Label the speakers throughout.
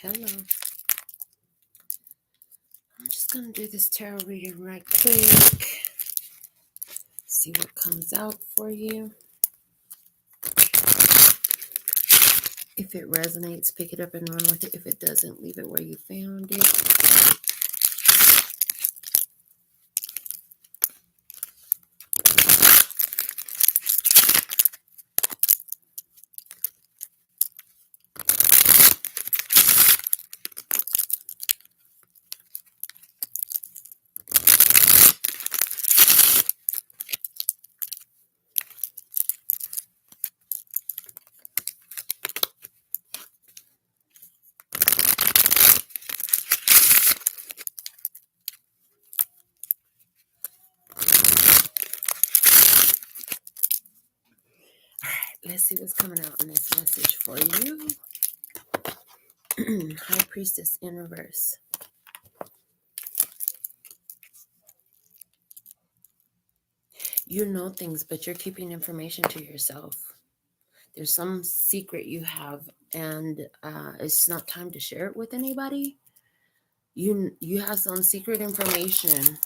Speaker 1: Hello. I'm just going to do this tarot reading right quick. See what comes out for you. If it resonates, pick it up and run with it. If it doesn't, leave it where you found it. Let's see what's coming out in this message for you. High Priestess in reverse. You know things, but you're keeping information to yourself. There's some secret you have, and it's not time to share it with anybody. You have some secret information.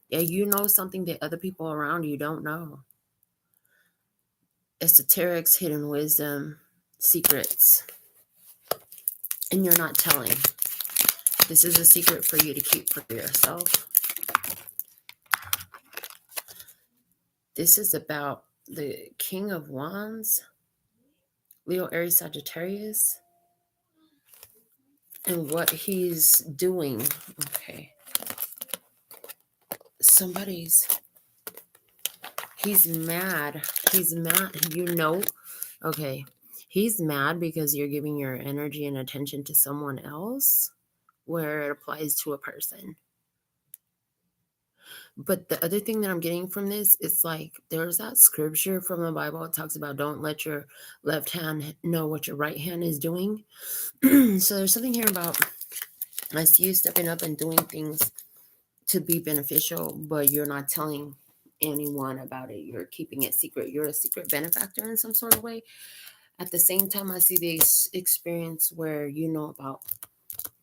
Speaker 1: Yeah, you know something that other people around you don't know. Esoterics, hidden wisdom, secrets. And you're not telling. This is a secret for you to keep for yourself. This is about the King of Wands, Leo, Aries, Sagittarius, and what he's doing. Okay. He's mad. He's mad. You know, okay. He's mad because you're giving your energy and attention to someone else where it applies to a person. But the other thing that I'm getting from this is like there's that scripture from the Bible. It talks about don't let your left hand know what your right hand is doing. So there's something here about I see you stepping up and doing things to be beneficial, but you're not telling anyone about it. You're keeping it secret. You're a secret benefactor in some sort of way. At the same time, I see this experience where you know about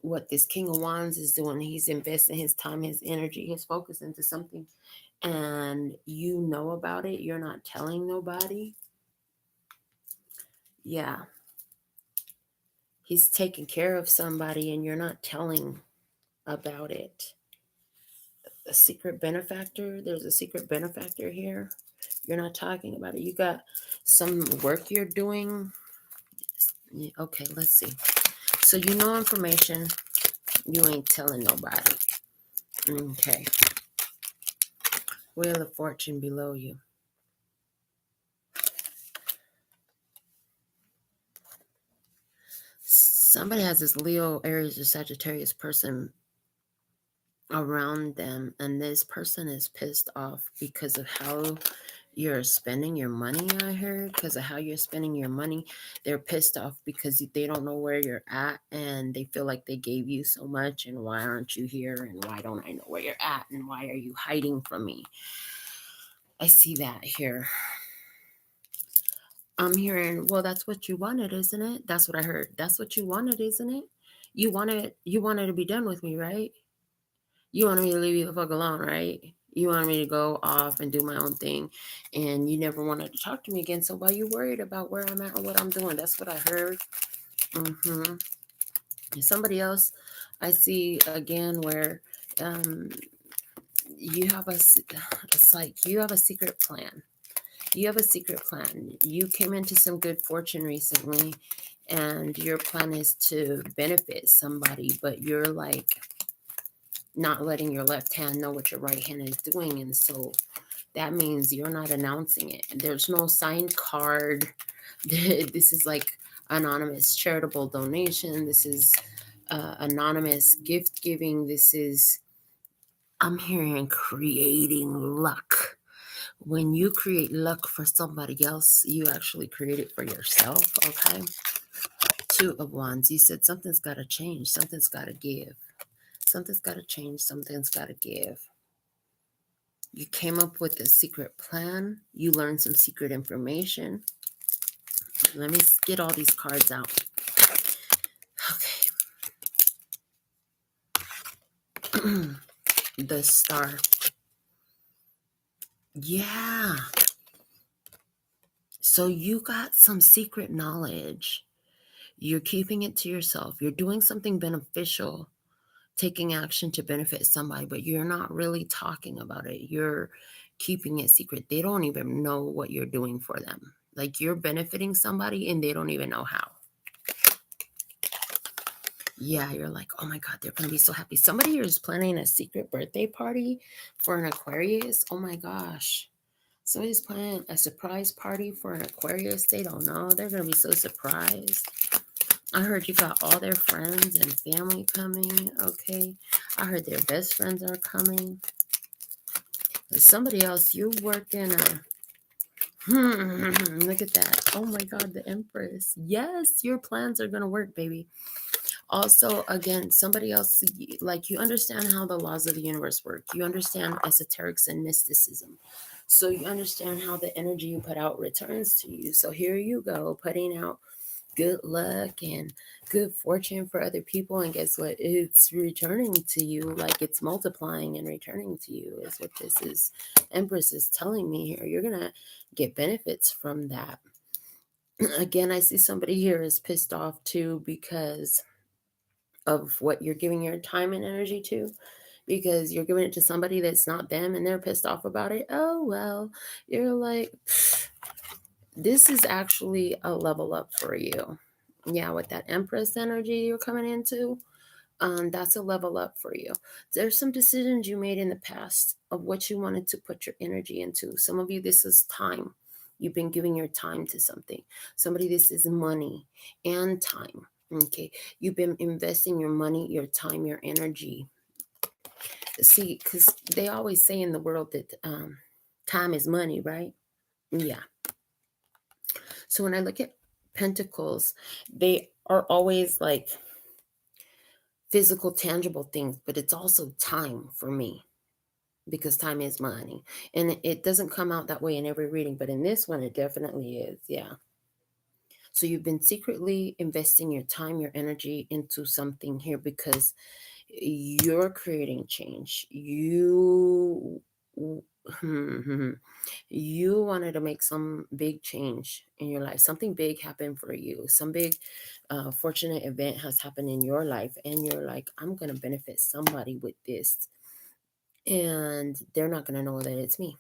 Speaker 1: what this King of Wands is doing. He's investing his time, his energy, his focus into something, and you know about it. You're not telling nobody. Yeah. He's taking care of somebody and you're not telling about it. A secret benefactor. There's a secret benefactor here. You're not talking about it. You got some work you're doing. Okay, let's see. So you know information. You ain't telling nobody. Okay. Wheel of Fortune below you. Somebody has this Leo, Aries, or Sagittarius person around them, and this person is pissed off because of how you're spending your money. I heard because of how you're spending your money. They're pissed off because they don't know where you're at, and they feel like they gave you so much, and why aren't you here, and why don't I know where you're at, and why are you hiding from me? I see that here. I'm hearing, well, that's what you wanted, isn't it? That's what I heard. That's what you wanted, isn't it? You wanted to be done with me, right? You wanted me to leave you the fuck alone, right? You wanted me to go off and do my own thing, and you never wanted to talk to me again. So why are you worried about where I'm at or what I'm doing? That's what I heard. Somebody else I see again where you have it's like you have a secret plan. You have a secret plan. You came into some good fortune recently, and your plan is to benefit somebody, but you're like not letting your left hand know what your right hand is doing. And so that means you're not announcing it. There's no signed card. This is like anonymous charitable donation. This is anonymous gift giving. This is, I'm hearing creating luck. When you create luck for somebody else, you actually create it for yourself, okay? Two of Wands. You said something's got to change. Something's got to give. Something's got to change. Something's got to give. You came up with a secret plan. You learned some secret information. Let me get all these cards out. Okay. The Star. Yeah. So you got some secret knowledge. You're keeping it to yourself. You're doing something beneficial, taking action to benefit somebody, but you're not really talking about it. You're keeping it secret. They don't even know what you're doing for them. Like you're benefiting somebody and they don't even know how. Yeah, you're like, oh my God, they're going to be so happy. Somebody here is planning a secret birthday party for an Aquarius. Oh my gosh. Somebody's planning a surprise party for an Aquarius. They don't know. They're going to be so surprised. I heard you got all their friends and family coming. Okay. I heard their best friends are coming. Somebody else, you work in a... look at that. Oh my God, the Empress. Yes, your plans are going to work, baby. Also, again, somebody else, like you understand how the laws of the universe work. You understand esoterics and mysticism. So you understand how the energy you put out returns to you. So here you go, putting out good luck and good fortune for other people. And guess what? It's returning to you, like it's multiplying and returning to you is what this is. Empress is telling me here. You're going to get benefits from that. Again, I see somebody here is pissed off too because of what you're giving your time and energy to, because you're giving it to somebody that's not them and they're pissed off about it. Oh, well, you're like, this is actually a level up for you. Yeah, with that Empress energy you're coming into, that's a level up for you. There's some decisions you made in the past of what you wanted to put your energy into. Some of you, this is time. You've been giving your time to something. Somebody, this is money and time. Okay, you've been investing your money, your time, your energy. See, because they always say in the world that time is money, right? Yeah. So when I look at pentacles, they are always like physical, tangible things, but it's also time for me because time is money. And it doesn't come out that way in every reading, but in this one, it definitely is. Yeah. So you've been secretly investing your time, your energy into something here because you're creating change. You wanted to make some big change in your life. Something big happened for you. Some big fortunate event has happened in your life. And you're like, I'm going to benefit somebody with this. And they're not going to know that it's me.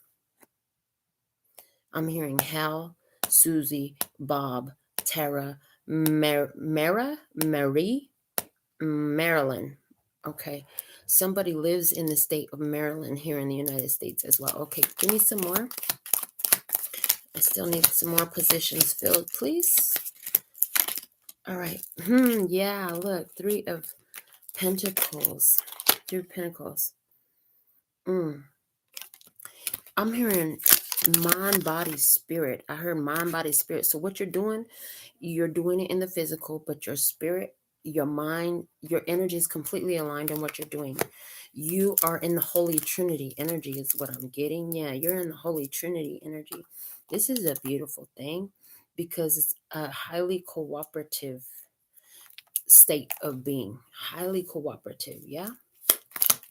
Speaker 1: I'm hearing Hal, Susie, Bob, Tara, Marie, Maryland. Okay. Somebody lives in the state of Maryland here in the United States as well. Okay. Give me some more. I still need some more positions filled, please. All right. Yeah. Look. 3 of Pentacles. 3 of Pentacles. I'm hearing mind, body, spirit. I heard mind, body, spirit. So what you're doing it in the physical, but your spirit, your mind, your energy is completely aligned on what you're doing. You are in the Holy Trinity energy is what I'm getting. Yeah, you're in the Holy Trinity energy. This is a beautiful thing because it's a highly cooperative state of being. Highly cooperative, yeah?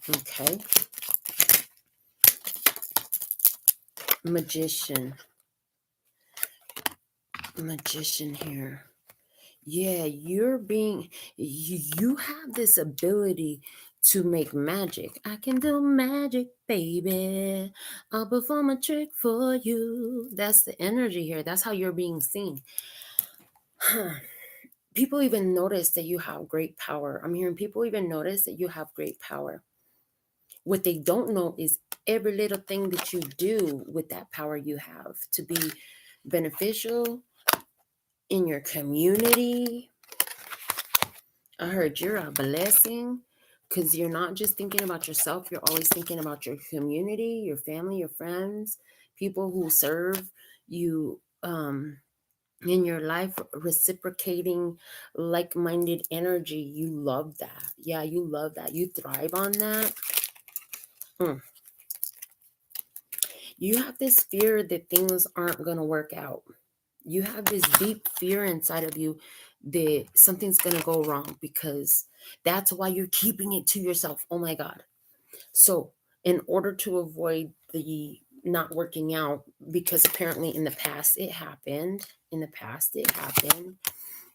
Speaker 1: Okay. Magician here. Yeah, you have this ability to make magic. I can do magic, baby. I'll perform a trick for you. That's the energy here. That's how you're being seen. People even notice that you have great power. I'm hearing people even notice that you have great power. What they don't know is every little thing that you do with that power you have to be beneficial in your community. I heard you're a blessing because you're not just thinking about yourself. You're always thinking about your community, your family, your friends, people who serve you in your life, reciprocating like-minded energy. You love that. Yeah, you love that. You thrive on that. You have this fear that things aren't going to work out. You have this deep fear inside of you that something's going to go wrong because that's why you're keeping it to yourself. Oh my God. So in order to avoid the not working out, because apparently in the past it happened,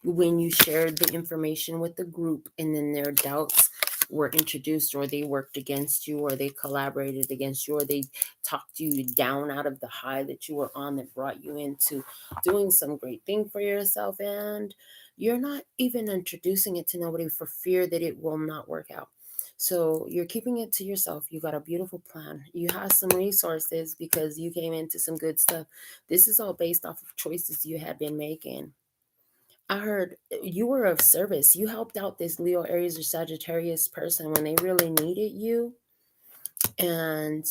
Speaker 1: when you shared the information with the group and then their doubts were introduced, or they worked against you, or they collaborated against you, or they talked you down out of the high that you were on that brought you into doing some great thing for yourself, and you're not even introducing it to nobody for fear that it will not work out. So you're keeping it to yourself. You got a beautiful plan. You have some resources because you came into some good stuff. This is all based off of choices you have been making. I heard you were of service. You helped out this Leo, Aries, or Sagittarius person when they really needed you. And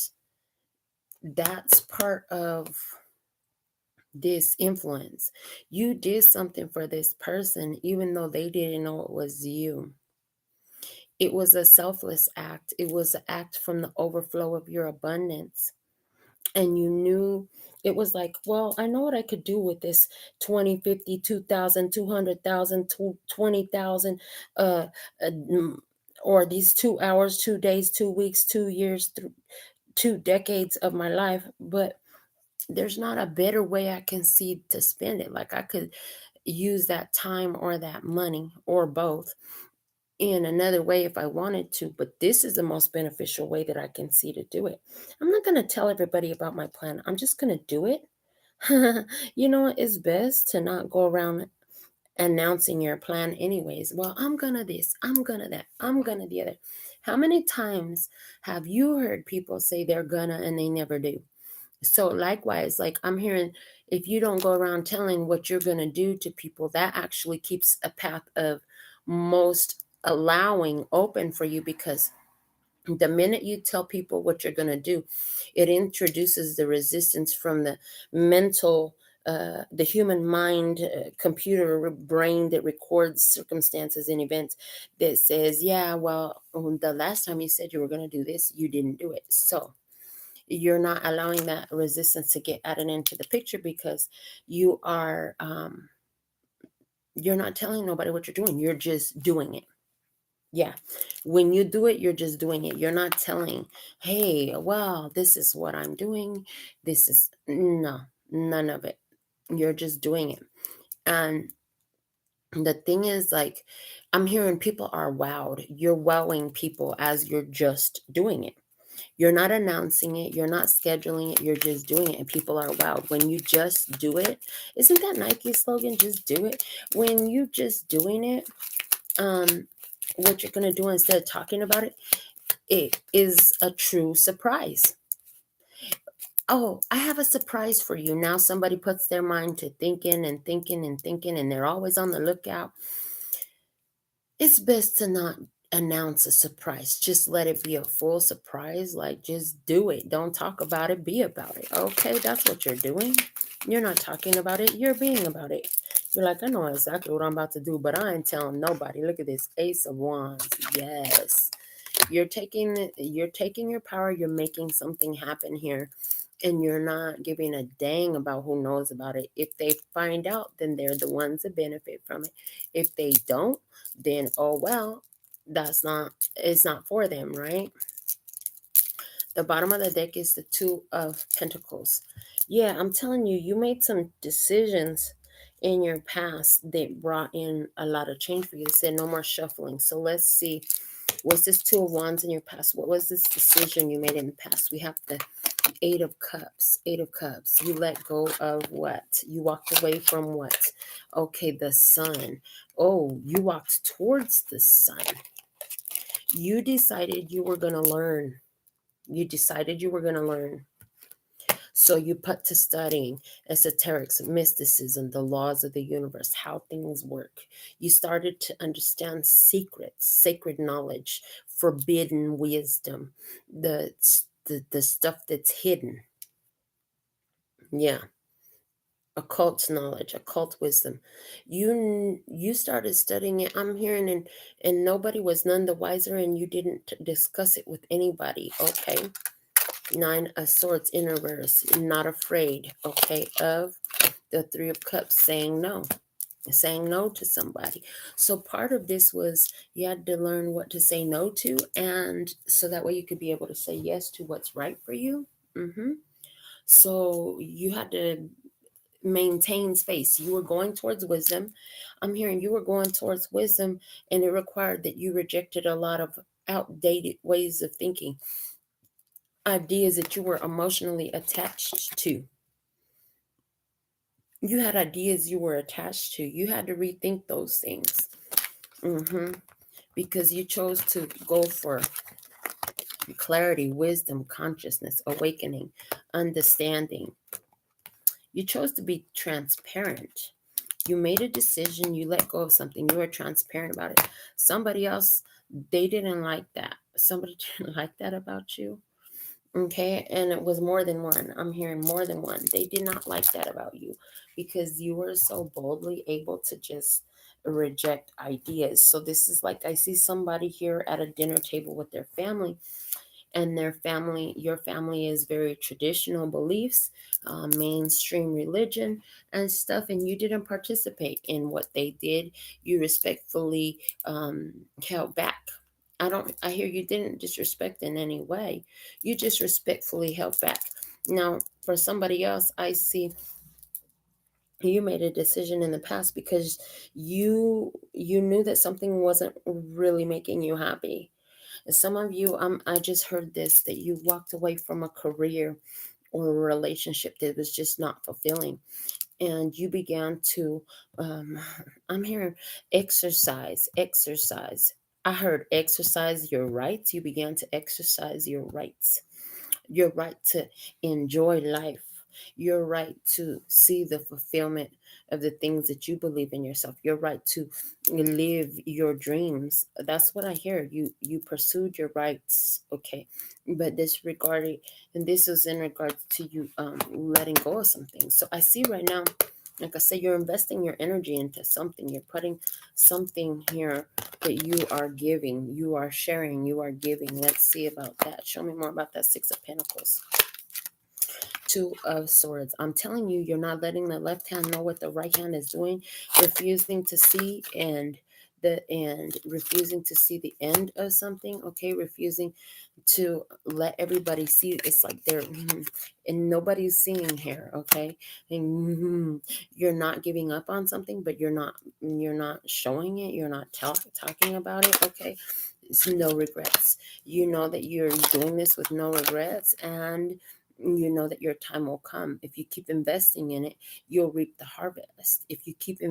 Speaker 1: that's part of this influence. You did something for this person, even though they didn't know it was you. It was a selfless act. It was an act from the overflow of your abundance. And you knew it was like, well, I know what I could do with this 20, 50, 2,000, 200,000, 20,000, or these 2 hours, 2 days, 2 weeks, 2 years, 2 decades of my life. But there's not a better way I can see to spend it. Like I could use that time or that money or both in another way if I wanted to, but this is the most beneficial way that I can see to do it. I'm not going to tell everybody about my plan. I'm just going to do it. You know, it's best to not go around announcing your plan anyways. Well, I'm going to this, I'm going to that, I'm going to the other. How many times have you heard people say they're gonna and they never do? So likewise, like I'm hearing, if you don't go around telling what you're going to do to people, that actually keeps a path of most allowing open for you, because the minute you tell people what you're going to do, it introduces the resistance from the mental, the human mind, computer brain that records circumstances and events that says, yeah, well, the last time you said you were going to do this, you didn't do it. So you're not allowing that resistance to get added into the picture, because you are you're not telling nobody what you're doing. You're just doing it. Yeah. When you do it, you're just doing it. You're not telling, hey, well, this is what I'm doing. This is no, none of it. You're just doing it. And the thing is, like, I'm hearing people are wowed. You're wowing people as you're just doing it. You're not announcing it. You're not scheduling it. You're just doing it. And people are wowed. When you just do it, isn't that Nike's slogan? Just do it. When you just doing it, what you're going to do instead of talking about it, it is a true surprise. Oh, I have a surprise for you. Now somebody puts their mind to thinking and thinking and thinking, and they're always on the lookout. It's best to not announce a surprise. Just let it be a full surprise. Like, just do it. Don't talk about it. Be about it. Okay, that's what you're doing. You're not talking about it. You're being about it. You're like, I know exactly what I'm about to do, but I ain't telling nobody. Look at this Ace of Wands. Yes. You're taking your power. You're making something happen here. And you're not giving a dang about who knows about it. If they find out, then they're the ones that benefit from it. If they don't, then oh well, it's not for them, right? The bottom of the deck is the Two of Pentacles. Yeah, I'm telling you, you made some decisions in your past that brought in a lot of change for you. It said no more shuffling. So let's see. Was this Two of Wands in your past? What was this decision you made in the past? We have the Eight of Cups. Eight of Cups. You let go of what? You walked away from what? Okay, the Sun. Oh, you walked towards the Sun. You decided you were going to learn. You decided you were going to learn. So you put to studying esoterics, mysticism, the laws of the universe, how things work. You started to understand secrets, sacred knowledge, forbidden wisdom, the stuff that's hidden. Yeah. Occult knowledge, occult wisdom. You started studying it. I'm hearing, and nobody was none the wiser, and you didn't discuss it with anybody. Okay. Nine of Swords in reverse. Not afraid. Okay. Of the Three of Cups, saying no. saying no to somebody. So part of this was you had to learn what to say no to, and so that way you could be able to say yes to what's right for you. So you had to maintain space. You were going towards wisdom. I'm hearing you were going towards wisdom, and it required that you rejected a lot of outdated ways of thinking, ideas that you were emotionally attached to. You had ideas you were attached to. You had to rethink those things. Because you chose to go for clarity, wisdom, consciousness, awakening, understanding. You chose to be transparent. You made a decision, you let go of something, you were transparent about it. Somebody else, they didn't like that. Somebody didn't like that about you. Okay, and it was more than one. I'm hearing more than one. They did not like that about you because you were so boldly able to just reject ideas. So this is like I see somebody here at a dinner table with their family, and your family is very traditional beliefs, mainstream religion and stuff, and you didn't participate in what they did. You respectfully held back. I hear you didn't disrespect in any way. You just respectfully held back. Now for somebody else, I see you made a decision in the past because you knew that something wasn't really making you happy. Some of you, I just heard this, that you walked away from a career or a relationship that was just not fulfilling. And you began to, I'm hearing exercise. I heard exercise your rights. You began to exercise your rights, your right to enjoy life, your right to see the fulfillment of the things that you believe in yourself, your right to live your dreams. That's what I hear. You pursued your rights, okay? But this regarding, and this is in regards to you letting go of something. So I see right now, like I say, you're investing your energy into something. You're putting something here that you are giving, you are sharing, you are giving. Let's see about that. Show me more about that Six of Pentacles. Two of Swords. I'm telling you, you're not letting the left hand know what the right hand is doing, refusing to see and refusing to see the end of something, okay? Refusing to let everybody see. It's like they're and nobody's seeing here, okay? And you're not giving up on something, but you're not showing it, you're not talking about it, okay? It's no regrets. You know that you're doing this with no regrets, and you know that your time will come. If you keep investing in it, you'll reap the harvest. If you keep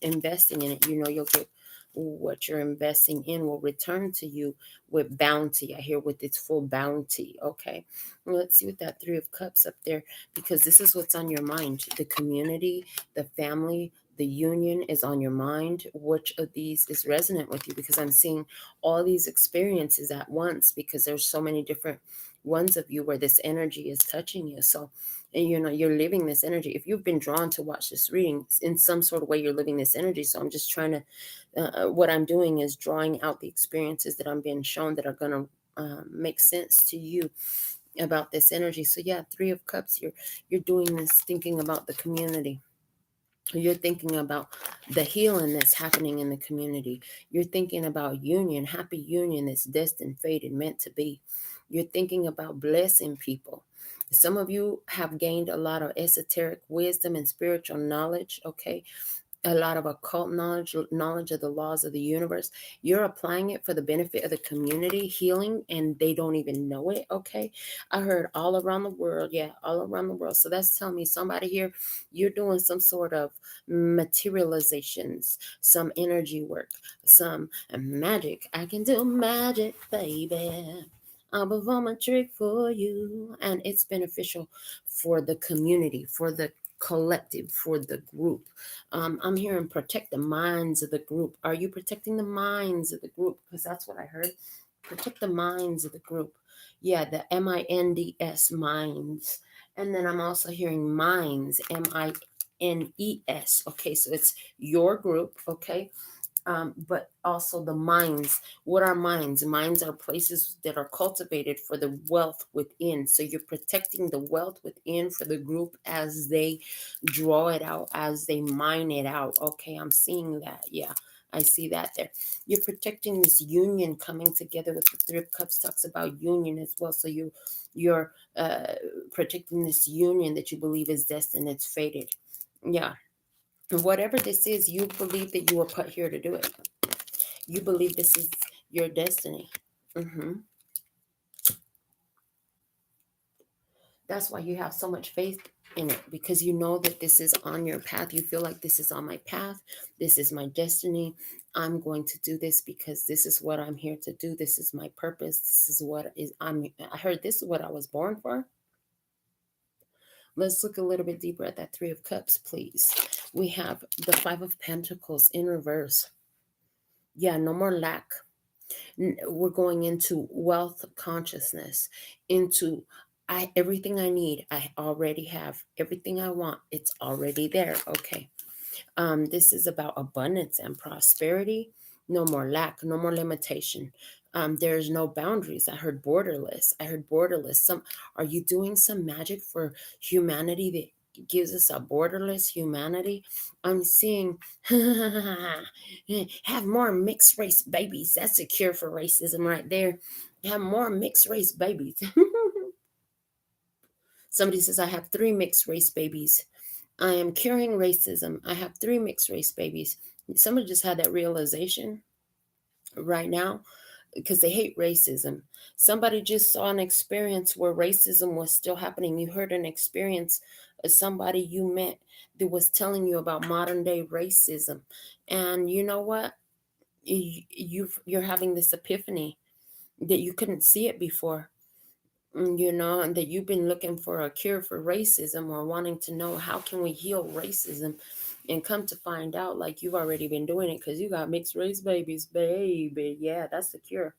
Speaker 1: investing in it, you know you'll get what you're investing in will return to you with bounty. I hear with its full bounty. Okay, well, let's see with that Three of Cups up there, because this is what's on your mind. The community, the family, the union is on your mind. Which of these is resonant with you? Because I'm seeing all these experiences at once, because there's so many different ones of you where this energy is touching you. So, and you're living this energy. If you've been drawn to watch this reading, in some sort of way you're living this energy. So I'm just trying to what I'm doing is drawing out the experiences that I'm being shown that are going to make sense to you about this energy. So yeah, Three of Cups, you're doing this thinking about the community. You're thinking about the healing that's happening in the community. You're thinking about union, happy union that's destined, fated, meant to be. You're thinking about blessing people. Some of you have gained a lot of esoteric wisdom and spiritual knowledge, okay? A lot of occult knowledge of the laws of the universe. You're applying it for the benefit of the community, healing, and they don't even know it, okay? I heard all around the world. Yeah, all around the world. So that's telling me somebody here, you're doing some sort of materializations, some energy work, some magic. I can do magic, baby. I'll perform a trick for you. And it's beneficial for the community, for the collective, for the group. I'm hearing protect the minds of the group. Are you protecting the minds of the group? Because that's what I heard. Protect the minds of the group. Yeah, the MINDS, minds. And then I'm also hearing minds, MINES. Okay, so it's your group, okay? But also the minds. What are minds? Minds are places that are cultivated for the wealth within. So you're protecting the wealth within for the group as they draw it out, as they mine it out. Okay, I'm seeing that. Yeah, I see that there. You're protecting this union coming together with the Three of Cups talks about union as well. So you're protecting this union that you believe is destined, it's fated. Yeah. Whatever this is, you believe that you were put here to do it. You believe this is your destiny. That's why you have so much faith in it, because you know that this is on your path. You feel like this is on my path. This is my destiny. I'm going to do this because this is what I'm here to do. This is my purpose. This is what is I heard this is what I was born for. Let's look a little bit deeper at that Three of Cups, please. We have the Five of Pentacles in reverse. Yeah, no more lack. We're going into wealth consciousness, into everything I need, I already have. Everything I want, it's already there. Okay. This is about abundance and prosperity. No more lack, no more limitation. There's no boundaries. I heard borderless. I heard borderless. Are you doing some magic for humanity that gives us a borderless humanity? I'm seeing have more mixed race babies. That's a cure for racism right there. Have more mixed race babies. Somebody says, I have 3 mixed race babies. I am curing racism. I have 3 mixed race babies. Somebody just had that realization right now because they hate racism. Somebody just saw an experience where racism was still happening. You heard an experience of somebody you met that was telling you about modern day racism. And you know what? You're having this epiphany that you couldn't see it before. And that you've been looking for a cure for racism or wanting to know how can we heal racism, and come to find out like you've already been doing it because you got mixed race babies, baby. Yeah, that's the cure.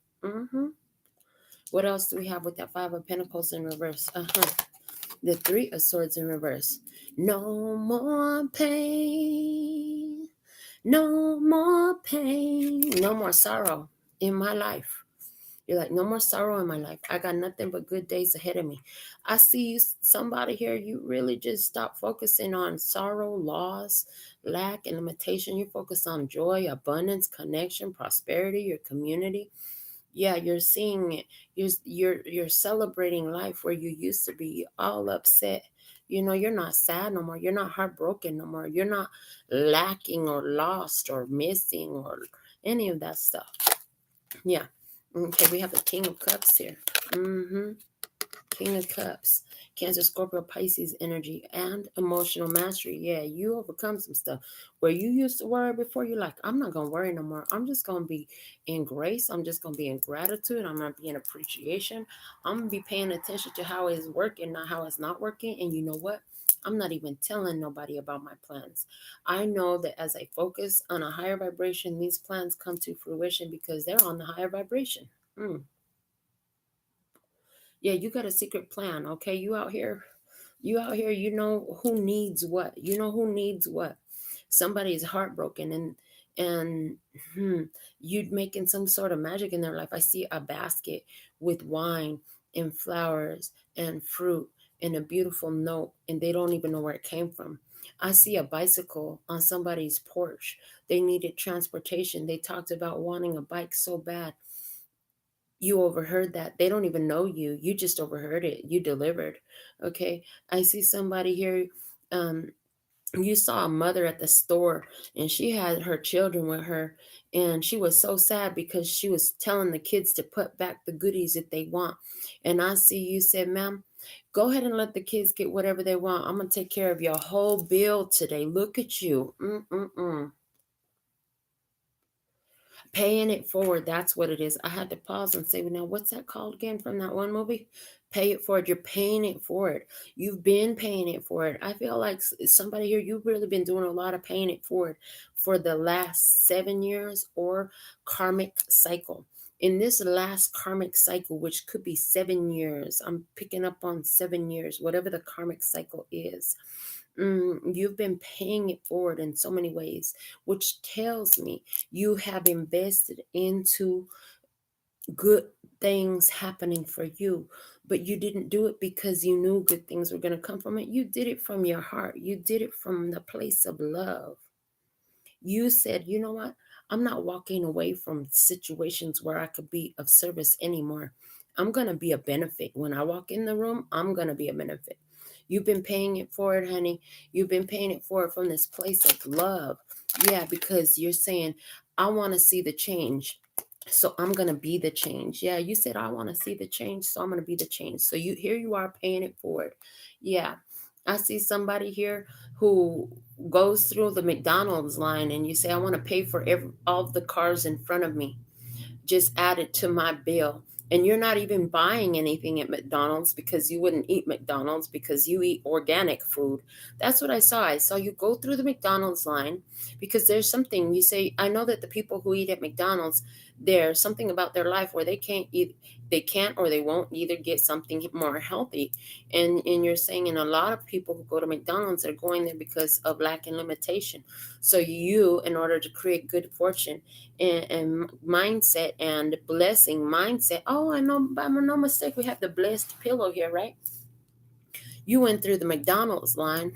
Speaker 1: What else do we have with that Five of Pentacles in reverse? The Three of Swords in reverse. No more pain, no more pain, no more sorrow in my life. You're like, no more sorrow in my life. I got nothing but good days ahead of me. I see you, somebody here, you really just stop focusing on sorrow, loss, lack, and limitation. You focus on joy, abundance, connection, prosperity, your community. Yeah, you're seeing it. You're celebrating life where you used to be all upset. You're not sad no more. You're not heartbroken no more. You're not lacking or lost or missing or any of that stuff. Yeah. Okay, we have the King of Cups here. King of Cups. Cancer, Scorpio, Pisces energy and emotional mastery. Yeah, you overcome some stuff where you used to worry before. You're like, I'm not going to worry no more. I'm just going to be in grace. I'm just going to be in gratitude. I'm going to be in appreciation. I'm going to be paying attention to how it's working, not how it's not working. And you know what? I'm not even telling nobody about my plans. I know that as I focus on a higher vibration, these plans come to fruition because they're on the higher vibration. Yeah, you got a secret plan, okay? You out here, you know who needs what. You know who needs what. Somebody is heartbroken and you'd making some sort of magic in their life. I see a basket with wine and flowers and fruit and a beautiful note, and they don't even know where it came from. I see a bicycle on somebody's porch. They needed transportation. They talked about wanting a bike so bad. You overheard that. They don't even know you. You just overheard it. You delivered. Okay. I see somebody here. You saw a mother at the store and she had her children with her, and she was so sad because she was telling the kids to put back the goodies that they want. And I see you said, ma'am, go ahead and let the kids get whatever they want. I'm going to take care of your whole bill today. Look at you. Paying it forward, that's what it is. I had to pause and say, well, now what's that called again from that one movie? Pay it forward. You're paying it forward. You've been paying it forward. I feel like somebody here, you've really been doing a lot of paying it forward for the last 7 years or karmic cycle. In this last karmic cycle, which could be 7 years, I'm picking up on 7 years, whatever the karmic cycle is. You've been paying it forward in so many ways, which tells me you have invested into good things happening for you, but you didn't do it because you knew good things were going to come from it. You did it from your heart. You did it from the place of love. You said, you know what? I'm not walking away from situations where I could be of service anymore. I'm going to be a benefit. When I walk in the room, I'm going to be a benefit. You've been paying it forward, honey. You've been paying it forward from this place of love. Yeah, because you're saying, I want to see the change. So I'm going to be the change. Yeah, you said, I want to see the change. So I'm going to be the change. So here you are paying it forward. Yeah. I see somebody here who goes through the McDonald's line and you say, I want to pay for all the cars in front of me. Just add it to my bill. And you're not even buying anything at McDonald's because you wouldn't eat McDonald's because you eat organic food. That's what I saw. I saw you go through the McDonald's line because there's something you say, I know that the people who eat at McDonald's, there's something about their life where they can't or they won't either get something more healthy. And you're saying, and a lot of people who go to McDonald's are going there because of lack and limitation. So you, in order to create good fortune, and mindset and blessing mindset. Oh, I know, by no mistake, we have the blessed pillow here, right? You went through the McDonald's line.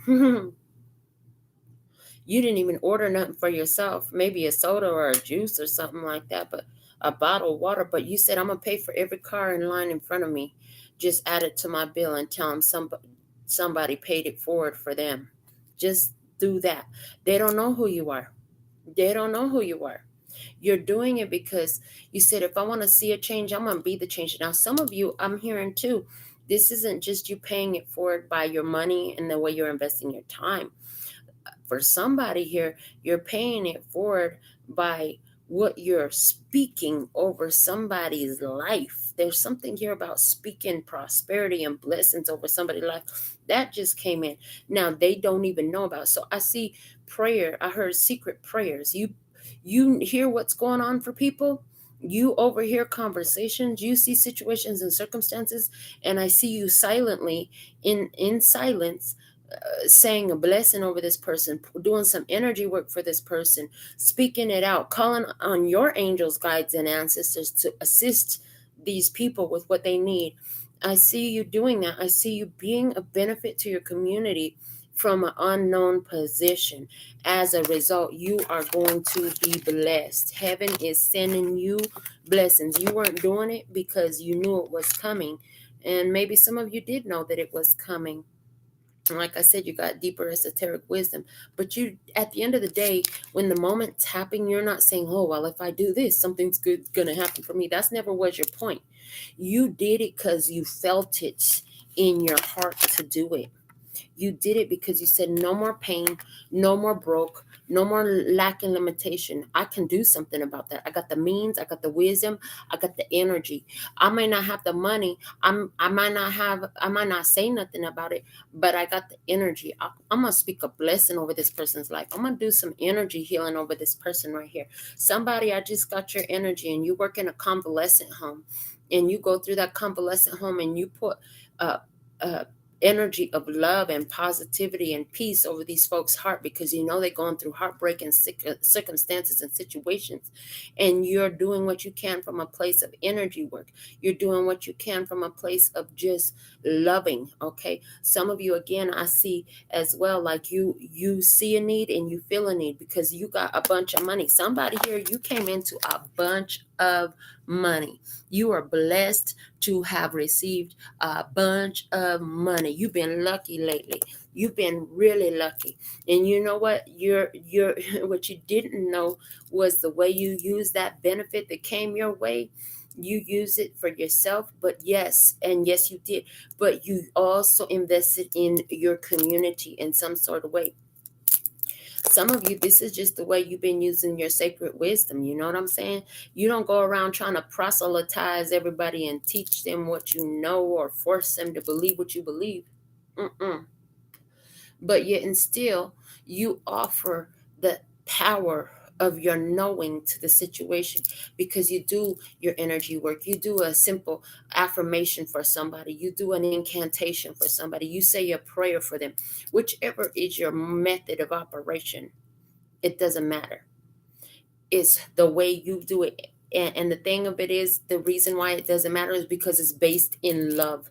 Speaker 1: You didn't even order nothing for yourself, maybe a soda or a juice or something like that, but a bottle of water. But you said, I'm going to pay for every car in line in front of me. Just add it to my bill and tell them somebody paid it forward for them. Just do that. They don't know who you are. They don't know who you are. You're doing it because you said, if I want to see a change, I'm going to be the change. Now, some of you, I'm hearing too, this isn't just you paying it forward by your money and the way you're investing your time. For somebody here, you're paying it forward by what you're speaking over somebody's life. There's something here about speaking prosperity and blessings over somebody's life. That just came in. Now they don't even know about it. So I see prayer. I heard secret prayers. You hear what's going on for people. You overhear conversations. You see situations and circumstances, and I see you silently in silence saying a blessing over this person, doing some energy work for this person, speaking it out, calling on your angels, guides, and ancestors to assist these people with what they need. I see you doing that. I see you being a benefit to your community from an unknown position. As a result, you are going to be blessed. Heaven is sending you blessings. You weren't doing it because you knew it was coming. And maybe some of you did know that it was coming. And like I said, you got deeper esoteric wisdom. But you, at the end of the day, when the moment's happening, you're not saying, oh, well, if I do this, something's good going to happen for me. That's never was your point. You did it because you felt it in your heart to do it. You did it because you said, no more pain, no more broke, no more lack and limitation. I can do something about that. I got the means, I got the wisdom, I got the energy. I may not have the money. I might not say nothing about it, but I got the energy. I'm gonna speak a blessing over this person's life. I'm gonna do some energy healing over this person right here. Somebody, I just got your energy, and you work in a convalescent home, and you go through that convalescent home, and you put uh, uh, energy of love and positivity and peace over these folks' heart, because you know they're going through heartbreaking circumstances and situations, and you're doing what you can from a place of energy work. You're doing what you can from a place of just loving. Okay, some of you, again, I see as well, like you see a need and you feel a need because you got a bunch of money. Somebody here, you came into a bunch of money. You are blessed to have received a bunch of money. You've been lucky lately. You've been really lucky. And you know what? You're what you didn't know was the way you use that benefit that came your way. You use it for yourself, but yes, and yes, you did. But you also invested in your community in some sort of way. Some of you, this is just the way you've been using your sacred wisdom. You know what I'm saying? You don't go around trying to proselytize everybody and teach them what you know or force them to believe what you believe. But yet and still, you offer the power of your knowing to the situation, because you do your energy work. You do a simple affirmation for somebody. You do an incantation for somebody. You say a prayer for them. Whichever is your method of operation, it doesn't matter. It's the way you do it. And the thing of it is, the reason why it doesn't matter is because it's based in love.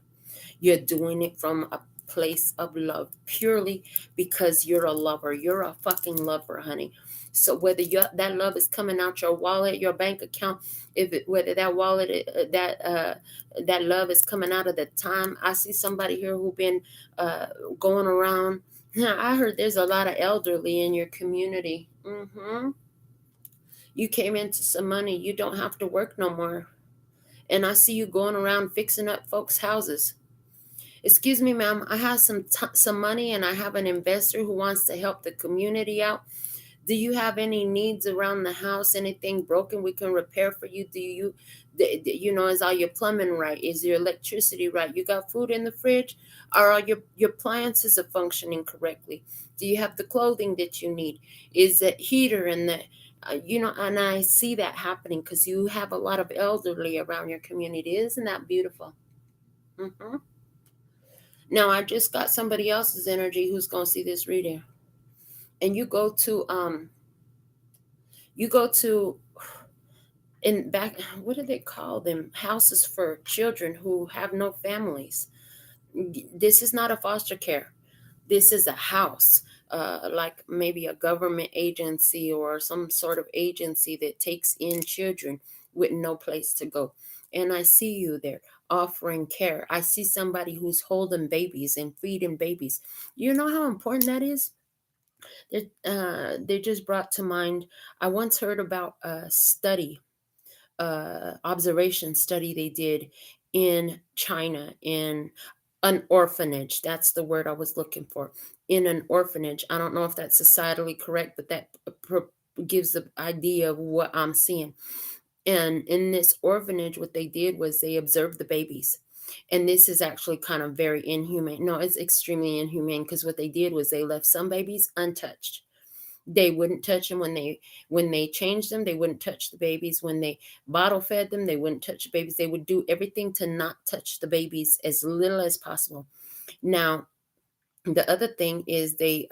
Speaker 1: You're doing it from a place of love, purely because you're a lover. You're a fucking lover, honey. So whether that love is coming out your wallet, your bank account, whether that wallet, that love is coming out of the time. I see somebody here who been going around. I heard there's a lot of elderly in your community. You came into some money. You don't have to work no more. And I see you going around fixing up folks' houses. Excuse me, ma'am, I have some money and I have an investor who wants to help the community out. Do you have any needs around the house? Anything broken we can repair for you? Is all your plumbing right? Is your electricity right? You got food in the fridge? Are all your appliances are functioning correctly? Do you have the clothing that you need? Is the heater and and I see that happening because you have a lot of elderly around your community. Isn't that beautiful? Now I just got somebody else's energy who's going to see this reading. And you go to in back, what do they call them? Houses for children who have no families. This is not a foster care. This is a house, like maybe a government agency or some sort of agency that takes in children with no place to go. And I see you there offering care. I see somebody who's holding babies and feeding babies. You know how important that is? They just brought to mind, I once heard about a study, observation study they did in China, in an orphanage. That's the word I was looking for. In an orphanage. I don't know if that's societally correct, but that gives the idea of what I'm seeing. And in this orphanage, what they did was they observed the babies. And this is actually kind of very inhumane. No, it's extremely inhumane, because what they did was they left some babies untouched. They wouldn't touch them when they changed them. They wouldn't touch the babies when they bottle fed them. They wouldn't touch the babies. They would do everything to not touch the babies as little as possible. Now, the other thing is they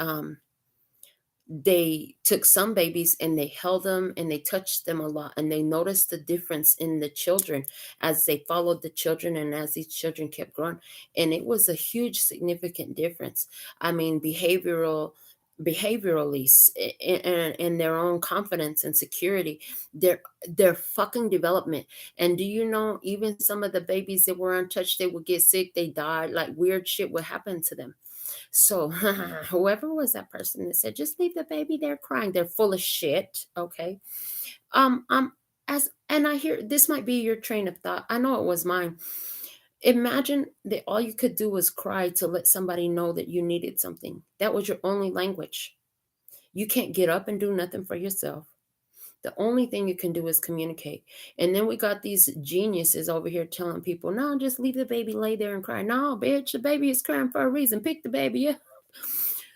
Speaker 1: took some babies and they held them and they touched them a lot, and they noticed the difference in the children as they followed the children and as these children kept growing. And it was a huge significant difference. I mean, behaviorally, and their own confidence and security, their fucking development. And do you know, even some of the babies that were untouched, they would get sick, they died, like weird shit would happen to them. So whoever was that person that said just leave the baby there crying, they're full of shit. Okay. um um and I hear this might be your train of thought. I know it was mine. Imagine that all you could do was cry to let somebody know that you needed something. That was your only language. You can't get up and do nothing for yourself. The only thing you can do is communicate. And then we got these geniuses over here telling people, no, just leave the baby lay there and cry. No, bitch, the baby is crying for a reason. Pick the baby up.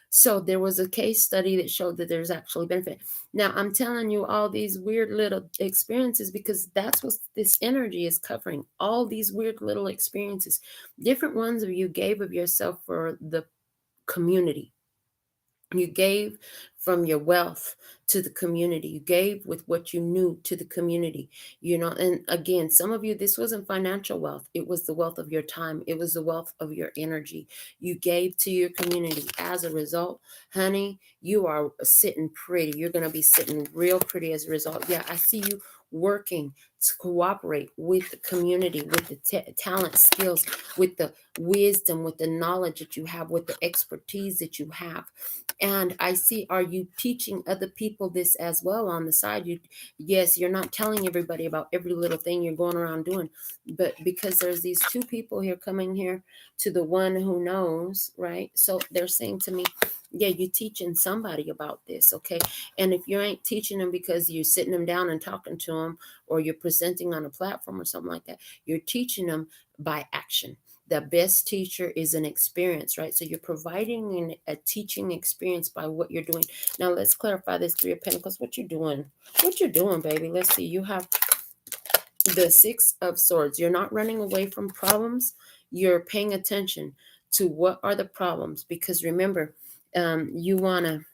Speaker 1: So there was a case study that showed that there's actually benefit. Now, I'm telling you all these weird little experiences because that's what this energy is covering. All these weird little experiences, different ones of you gave of yourself for the community. You gave from your wealth to the community. You gave with what you knew to the community. And again, some of you, this wasn't financial wealth. It was the wealth of your time. It was the wealth of your energy. You gave to your community. As a result, honey, you are sitting pretty. You're going to be sitting real pretty as a result. Yeah, I see you working to cooperate with the community, with the talent, skills, with the wisdom, with the knowledge that you have, with the expertise that you have. And I see, are you teaching other people this as well on the side? Yes, you're not telling everybody about every little thing you're going around doing, but because there's these two people here coming here to the one who knows, right? So they're saying to me, yeah, you're teaching somebody about this, okay? And if you ain't teaching them because you're sitting them down and talking to them, or you're presenting on a platform or something like that, you're teaching them by action. The best teacher is an experience, right? So you're providing a teaching experience by what you're doing. Now let's clarify this Three of Pentacles. What you doing? What you're doing, baby? Let's see. You have the Six of Swords. You're not running away from problems. You're paying attention to what are the problems, because remember, you want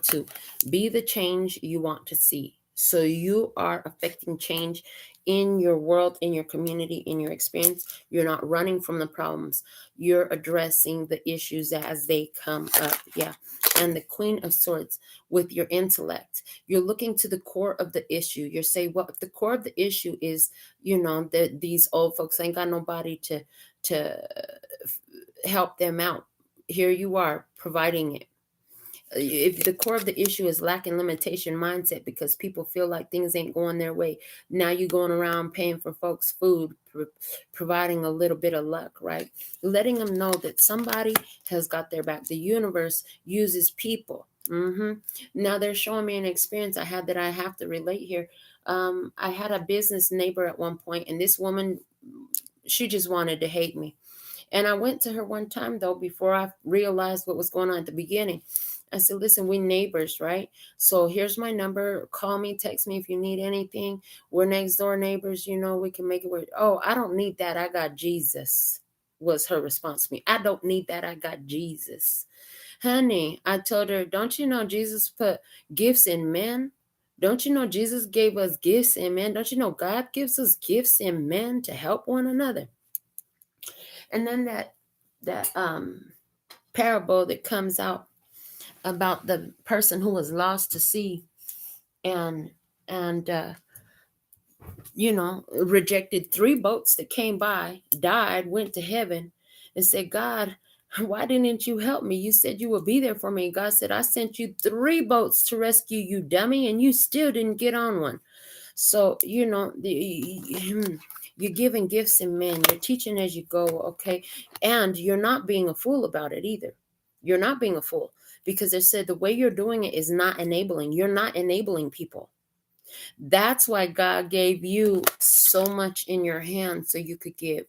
Speaker 1: to be the change you want to see. So you are affecting change in your world, in your community, in your experience. You're not running from the problems. You're addressing the issues as they come up. Yeah. And the Queen of Swords, with your intellect, you're looking to the core of the issue. You're saying, well, if the core of the issue is, that these old folks ain't got nobody to help them out. Here you are providing it. If the core of the issue is lack and limitation mindset, because people feel like things ain't going their way, now you're going around paying for folks food, providing a little bit of luck, right? Letting them know that somebody has got their back. The universe uses people. Now they're showing me an experience I had that I have to relate here. I had a business neighbor at one point, and this woman, she just wanted to hate me. And I went to her one time, though, before I realized what was going on at the beginning. I said, listen, we neighbors, right? So here's my number. Call me, text me if you need anything. We're next door neighbors. We can make it work. Oh, I don't need that. I got Jesus, was her response to me. I don't need that. I got Jesus. Honey, I told her, don't you know Jesus put gifts in men? Don't you know Jesus gave us gifts in men? Don't you know God gives us gifts in men to help one another? And then that parable that comes out about the person who was lost to sea and rejected 3 boats that came by, died, went to heaven, and said, God, why didn't you help me? You said you would be there for me. And God said, I sent you 3 boats to rescue you, dummy, and you still didn't get on one. So, you're giving gifts in men. You're teaching as you go, okay? And you're not being a fool about it either. You're not being a fool, because they said the way you're doing it is not enabling. You're not enabling people. That's why God gave you so much in your hand so you could give.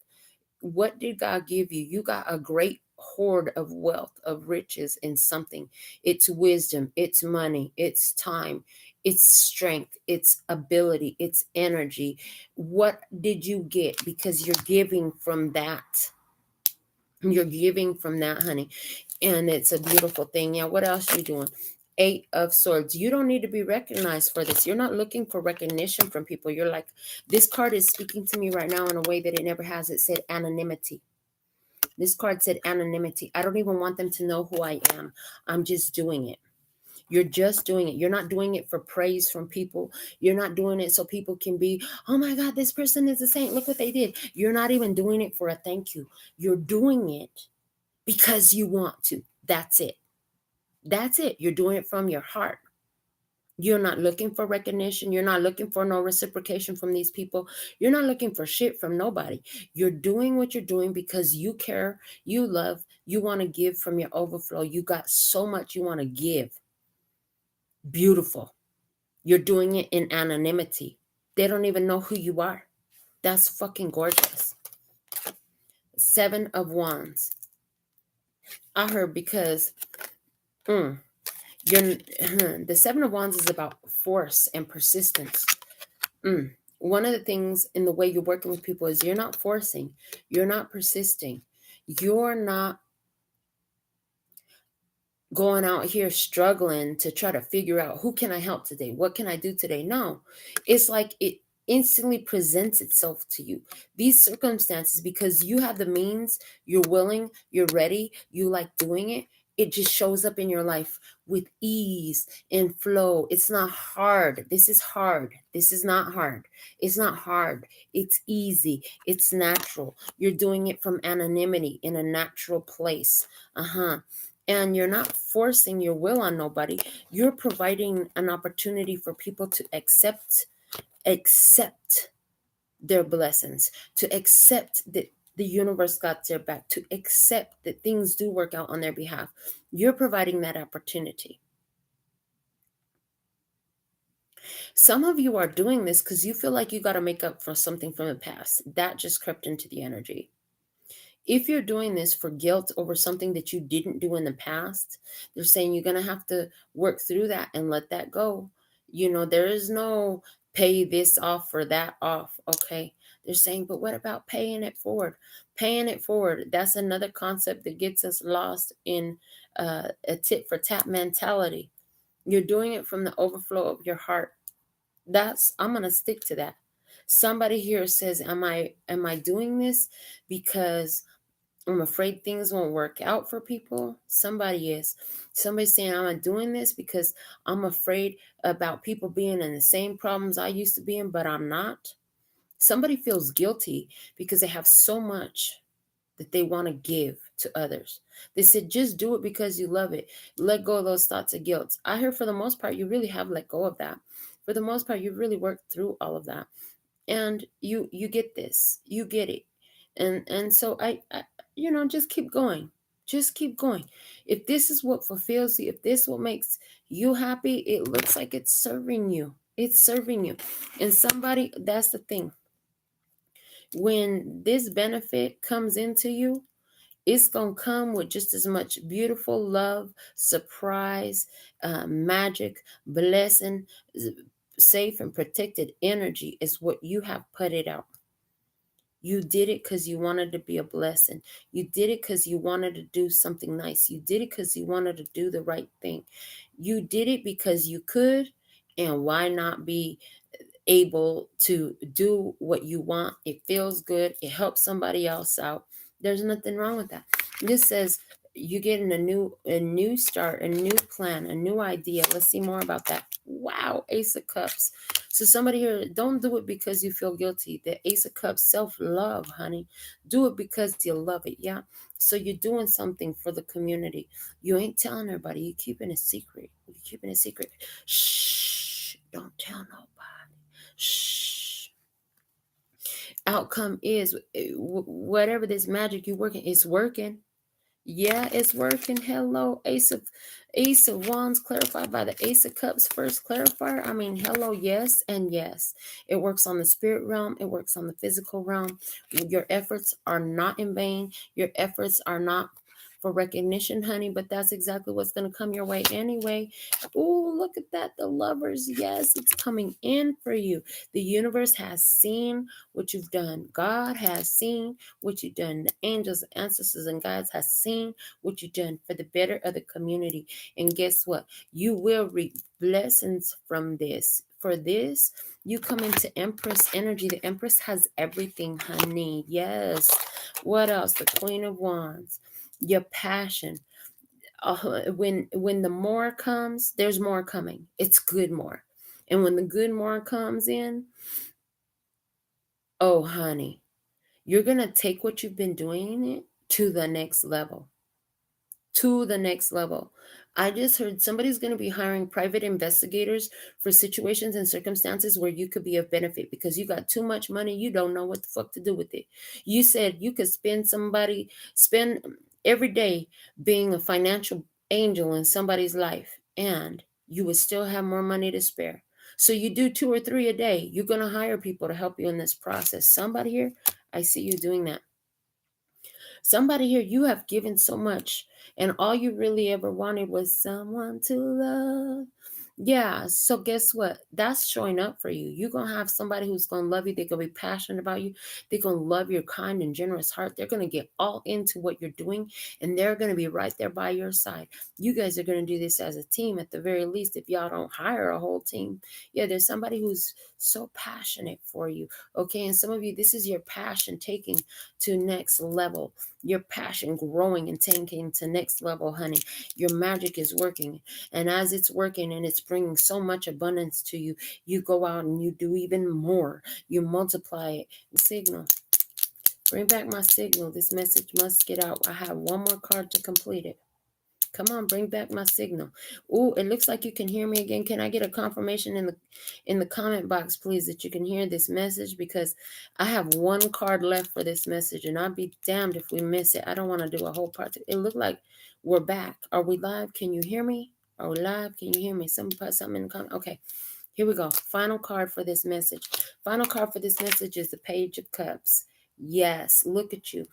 Speaker 1: What did God give you? You got a great hoard of wealth, of riches in something. It's wisdom, it's money, it's time, it's strength, it's ability, it's energy. What did you get? Because you're giving from that. You're giving from that, honey. And it's a beautiful thing. Yeah, what else are you doing? 8 of Swords. You don't need to be recognized for this. You're not looking for recognition from people. You're like, this card is speaking to me right now in a way that it never has. It said anonymity. This card said anonymity. I don't even want them to know who I am. I'm just doing it. You're just doing it. You're not doing it for praise from people. You're not doing it so people can be, oh my God, this person is a saint. Look what they did. You're not even doing it for a thank you. You're doing it because you want to. That's it. That's it. You're doing it from your heart. You're not looking for recognition. You're not looking for no reciprocation from these people. You're not looking for shit from nobody. You're doing what you're doing because you care, you love, you want to give from your overflow. You got so much you want to give. Beautiful. You're doing it in anonymity. They don't even know who you are. That's fucking gorgeous. 7 of Wands. I heard because the 7 of Wands is about force and persistence. One of the things in the way you're working with people is you're not forcing, you're not persisting, you're not going out here struggling to try to figure out who can I help today, what can I do today. No, it's like it instantly presents itself to you, these circumstances, because you have the means, you're willing, you're ready, you like doing it. It just shows up in your life with ease and flow. It's not hard. This is hard. This is not hard. It's not hard. It's easy. It's natural. You're doing it from anonymity in a natural place. And you're not forcing your will on nobody. You're providing an opportunity for people to accept their blessings, to accept that the universe got their back, to accept that things do work out on their behalf. You're providing that opportunity. Some of you are doing this because you feel like you got to make up for something from the past. That just crept into the energy. If you're doing this for guilt over something that you didn't do in the past, they're saying you're going to have to work through that and let that go. There is no pay this off or that off. Okay. They're saying, but what about paying it forward? Paying it forward. That's another concept that gets us lost in a tit for tat mentality. You're doing it from the overflow of your heart. I'm going to stick to that. Somebody here says, am I doing this because I'm afraid things won't work out for people? Somebody is. Somebody's saying, I'm doing this because I'm afraid about people being in the same problems I used to be in, but I'm not. Somebody feels guilty because they have so much that they want to give to others. They said, just do it because you love it. Let go of those thoughts of guilt. I hear for the most part, you really have let go of that. For the most part, you've really worked through all of that. And you get this. You get it. And so I just keep going. Just keep going. If this is what fulfills you, if this is what makes you happy, it looks like it's serving you. It's serving you. And somebody, that's the thing. When this benefit comes into you, it's going to come with just as much beautiful love, surprise, magic, blessing, safe and protected energy as what you have put it out. You did it because you wanted to be a blessing. You did it because you wanted to do something nice. You did it because you wanted to do the right thing. You did it because you could, and why not be able to do what you want? It feels good. It helps somebody else out. There's nothing wrong with that. This says you getting a new start, a new plan, a new idea. Let's see more about that. Wow, Ace of Cups. So somebody here, don't do it because you feel guilty. The Ace of Cups, self-love, honey. Do it because you love it, yeah? So you're doing something for the community. You ain't telling everybody. You're keeping it secret. You're keeping it secret. Shh, don't tell nobody. Shh. Outcome is whatever this magic you're working, it's working. Yeah, it's working. Hello, Ace of Wands clarified by the Ace of Cups first clarifier. I mean, hello, yes and yes. It works on the spirit realm. It works on the physical realm. Your efforts are not in vain. Your efforts are not for recognition, honey, but that's exactly what's going to come your way anyway. Oh, look at that. The Lovers. Yes, it's coming in for you. The universe has seen what you've done. God has seen what you've done. The angels, ancestors, and guides has seen what you've done for the better of the community. And guess what? You will reap blessings from this. For this, you come into Empress energy. The Empress has everything, honey. Yes. What else? The Queen of Wands. Your passion. When the more comes, there's more coming. It's good more. And when the good more comes in, oh, honey, you're going to take what you've been doing it to the next level. To the next level. I just heard somebody's going to be hiring private investigators for situations and circumstances where you could be of benefit because you got too much money. You don't know what the fuck to do with it. You said you could spend every day being a financial angel in somebody's life, and you would still have more money to spare. So you do 2 or 3 a day. You're going to hire people to help you in this process. Somebody here, I see you doing that. Somebody here, you have given so much, and all you really ever wanted was someone to love. Yeah, so guess what? That's showing up for you. You're going to have somebody who's going to love you. They're going to be passionate about you. They're going to love your kind and generous heart. They're going to get all into what you're doing, and they're going to be right there by your side. You guys are going to do this as a team at the very least if y'all don't hire a whole team. Yeah, there's somebody who's so passionate for you. Okay, and some of you, this is your passion taking to next level. Your passion growing and taking to next level, honey. Your magic is working. And as it's working and it's bringing so much abundance to you, you go out and you do even more. You multiply it. Signal. Bring back my signal. This message must get out. I have one more card to complete it. Come on, bring back my signal. Oh, it looks like you can hear me again. Can I get a confirmation in the comment box, please, that you can hear this message? Because I have one card left for this message, and I'd be damned if we miss it. I don't want to do a whole part. It looked like we're back. Are we live? Can you hear me? Are we live? Can you hear me? Somebody put something in the comment. Okay, Here we go. Final card for this message. Final card for this message is the Page of Cups. Yes, look at you.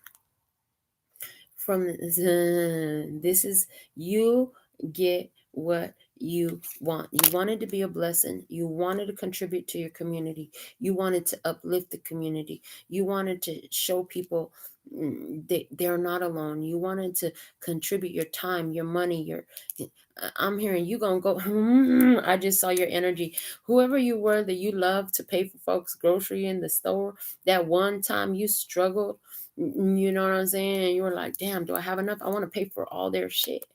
Speaker 1: From this is you get what you want. You wanted to be a blessing. You wanted to contribute to your community. You wanted to uplift the community. You wanted to show people they're not alone. You wanted to contribute your time, your money, your I'm hearing you gonna go. I just saw your energy. Whoever you were that you love to pay for folks grocery in the store, that one time you struggled, you know what I'm saying? You were like, damn, do I have enough? I want to pay for all their shit.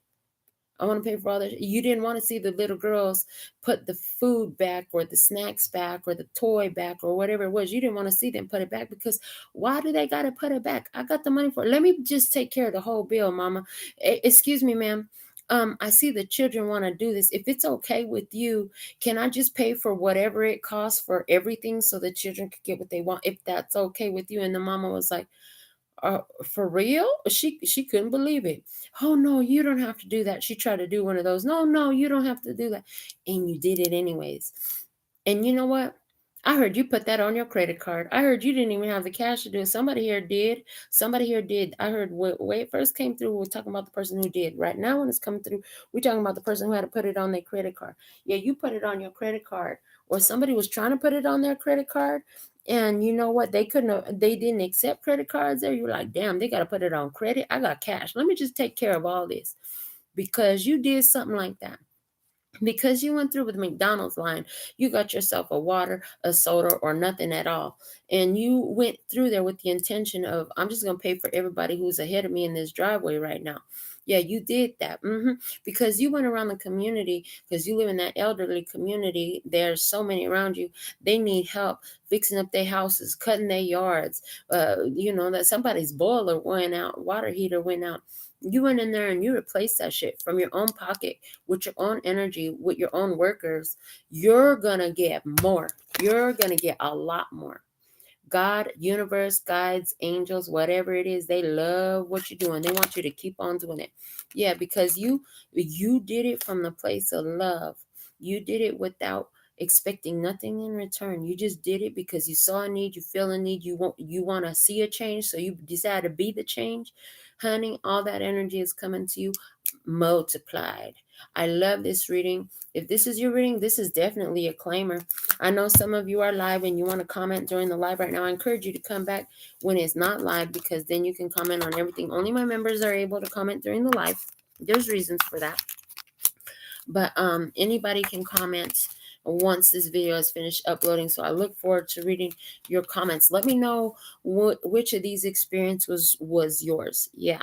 Speaker 1: I want to pay for all that. You didn't want to see the little girls put the food back or the snacks back or the toy back or whatever it was. You didn't want to see them put it back because why do they got to put it back? I got the money for it. Let me just take care of the whole bill, mama. Excuse me, ma'am. I see the children want to do this. If it's okay with you, can I just pay for whatever it costs for everything so the children could get what they want? If that's okay with you. And the mama was like, for real? She couldn't believe it. Oh no, you don't have to do that. She tried to do one of those. No, you don't have to do that. And you did it anyways. And you know what? I heard you put that on your credit card. I heard you didn't even have the cash to do it. Somebody here did. Somebody here did. I heard way it first came through, we were talking about the person who did. Right now, when it's coming through, we're talking about the person who had to put it on their credit card. Yeah, you put it on your credit card. Or somebody was trying to put it on their credit card. And you know what? They didn't accept credit cards there. You're like, damn, they got to put it on credit. I got cash. Let me just take care of all this. Because you did something like that. Because you went through with the McDonald's line, you got yourself a water, a soda, or nothing at all. And you went through there with the intention of, I'm just going to pay for everybody who's ahead of me in this driveway right now. Yeah, you did that. Because you went around the community, because you live in that elderly community. There's so many around you. They need help fixing up their houses, cutting their yards. That somebody's boiler went out, water heater went out. You went in there and you replaced that shit from your own pocket with your own energy, with your own workers. You're going to get more. You're going to get a lot more. God, universe, guides, angels, whatever it is, they love what you're doing. They want you to keep on doing it. Yeah, because you did it from the place of love. You did it without expecting nothing in return. You just did it because you saw a need, you feel a need, you want to see a change, so you decided to be the change. Honey, all that energy is coming to you multiplied. I love this reading. If this is your reading, this is definitely a claimer. I know some of you are live and you want to comment during the live right now. I encourage you to come back when it's not live, because then you can comment on everything. Only my members are able to comment during the live. There's reasons for that. But anybody can comment once this video is finished uploading. So I look forward to reading your comments. Let me know which of these experiences was yours. Yeah.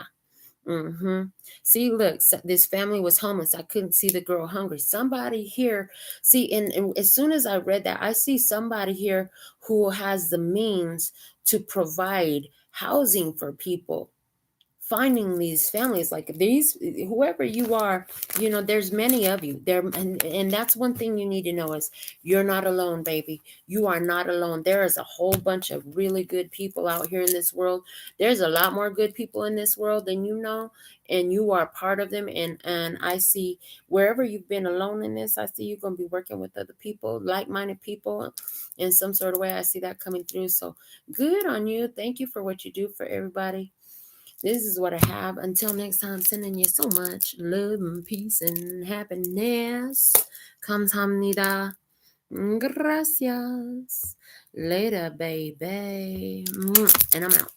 Speaker 1: See, look, this family was homeless. I couldn't see the girl hungry. Somebody here, see, and as soon as I read that, I see somebody here who has the means to provide housing for people. Finding these families like these, whoever you are, there's many of you there, and that's one thing you need to know is you're not alone, baby. You are not alone. There is a whole bunch of really good people out here in this world. There's a lot more good people in this world than you know, and you are part of them. And I see wherever you've been alone in this, I see you're going to be working with other people, like-minded people in some sort of way. I see that coming through. So good on you. Thank you for what you do for everybody. This is what I have. Until next time, sending you so much love and peace and happiness. 감사합니다. Gracias. Later, baby. And I'm out.